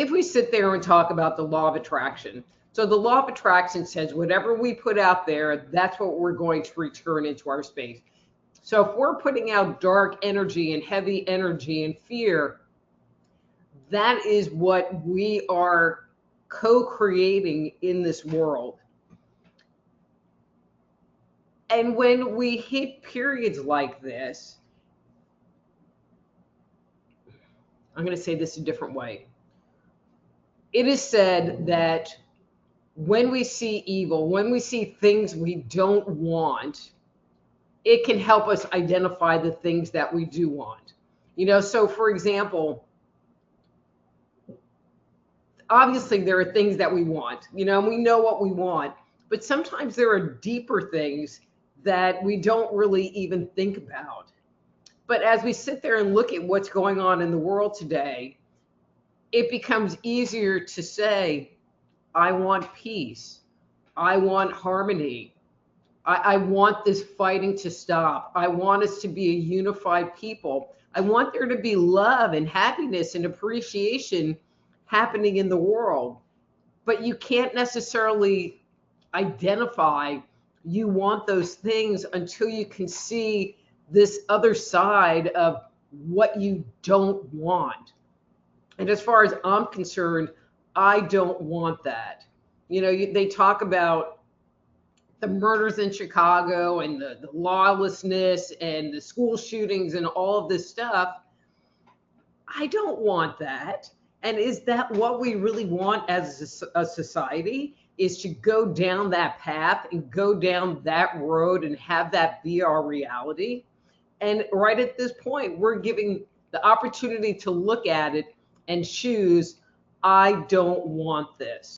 if we sit there and talk about the law of attraction, so the law of attraction says whatever we put out there, that's what we're going to return into our space. So if we're putting out dark energy and heavy energy and fear, that is what we are co-creating in this world. And when we hit periods like this, I'm going to say this a different way. It is said that when we see evil, when we see things we don't want, it can help us identify the things that we do want. So for example, obviously there are things that we want, and we know what we want, but sometimes there are deeper things that we don't really even think about. But as we sit there and look at what's going on in the world today, it becomes easier to say, I want peace. I want harmony. I want this fighting to stop. I want us to be a unified people. I want there to be love and happiness and appreciation happening in the world. But you can't necessarily identify you want those things until you can see this other side of what you don't want. And as far as I'm concerned, I don't want that. They talk about the murders in Chicago and the lawlessness and the school shootings and all of this stuff. I don't want that. And is that what we really want as a society, is to go down that path and go down that road and have that be our reality? And right at this point, we're giving the opportunity to look at it and choose, I don't want this.